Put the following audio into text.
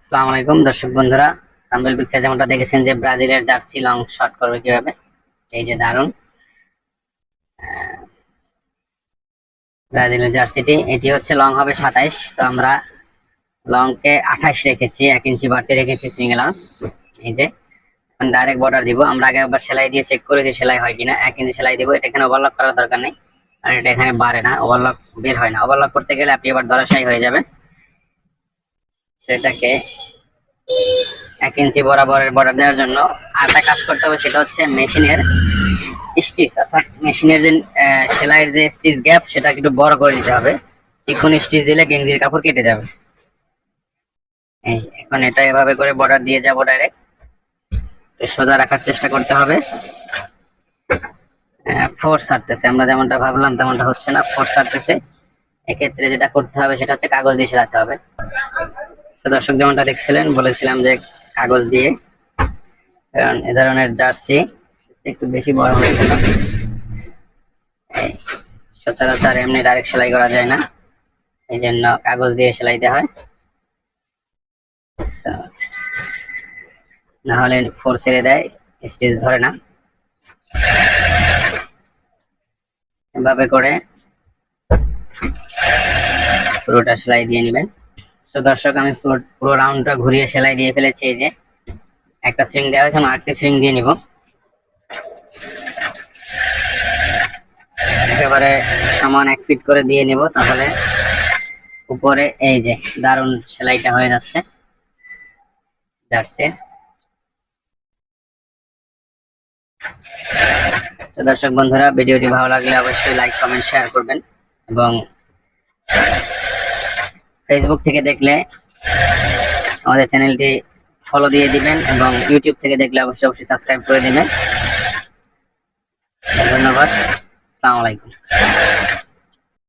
আসসালামু আলাইকুম দর্শক বন্ধুরা, থাম্বনেল পিকচার যেমনটা দেখেছেন যে ব্রাজিলের জার্সি লং শট করবে কিভাবে। এই যে দারুন ব্রাজিলের জার্সিটি, এটি হচ্ছে লং হবে 27। তো আমরা লং কে 28 রেখেছি, 1 ইঞ্চি বাড়তি রেখেছি সিঙ্গেল আঁচ। এই যে এখন ডাইরেক্ট বর্ডার দিব। আমরা আগে একবার সেলাই দিয়ে চেক করেছি সেলাই হয় কিনা। 1 ইঞ্চি সেলাই দিব। এটা এখানে ওভারলক করার দরকার নেই, আর এটা এখানে বাড়ে না, ওভারলক বের হয় না। ওভারলক করতে গেলে আপনি এবার ধরাশায়ী হয়ে যাবেন। সেটাকে 1 ইঞ্চি বরাবরের বর্ডার দেওয়ার জন্য আরেকটা কাজ করতে হবে, সেটা হচ্ছে মেশিনের স্টিচ, অর্থাৎ মেশিনের যে সেলাইয়ের যে স্টিচ গ্যাপ, সেটা একটু বড় করে দিতে হবে। চিকন স্টিচ দিলে গেঞ্জির কাপড় কেটে যাবে। এই এখন এটা এভাবে করে বর্ডার দিয়ে যাবো ডাইরেক্ট। সোজা রাখার চেষ্টা করতে হবে। ফোর্স ছাড়তেছে, আমরা যেমনটা ভাবলাম তেমনটা হচ্ছে না, ফোর্স ছাড়তেছে। এক্ষেত্রে যেটা করতে হবে সেটা হচ্ছে কাগজ দিয়ে সেলাতে হবে। তো দর্শক যেমনটা দেখছিলেন, বলেছিলাম যে কাগজ দিয়ে, কারণ এ ধরনের জার্সি একটু বেশি বড় হয়ে গেল। এই সচরাচর এমনি ডাইরেক্ট সেলাই করা যায় না, এই জন্য কাগজ দিয়ে সেলাইতে হয়। না হলে ফোর্স ছেড়ে দেয়, স্টিচ ধরে না। এভাবে করে পুরোটা সেলাই দিয়ে নেবেন। তো দর্শক আমি পুরো রাউন্ডটা ঘুরিয়ে সেলাই দিয়ে ফেলেছি। এই যে একটা সুইং দেওয়া হয়েছে, আমি আরেকটা সুইং দিয়ে নিব। একেবারে সমান 1 ফিট করে দিয়ে নিব, তাহলে উপরে এই যে দারুন সেলাইটা হয়ে যাচ্ছে জার্সি। তো দর্শক বন্ধুরা, ভিডিওটি ভালো লাগলে অবশ্যই লাইক কমেন্ট শেয়ার করবেন, এবং ফেসবুক থেকে দেখলে আমাদের চ্যানেলটি ফলো দিয়ে দিবেন, এবং ইউটিউব থেকে দেখলে অবশ্যই সাবস্ক্রাইব করে দিবেন। ধন্যবাদ। আসসালামু আলাইকুম।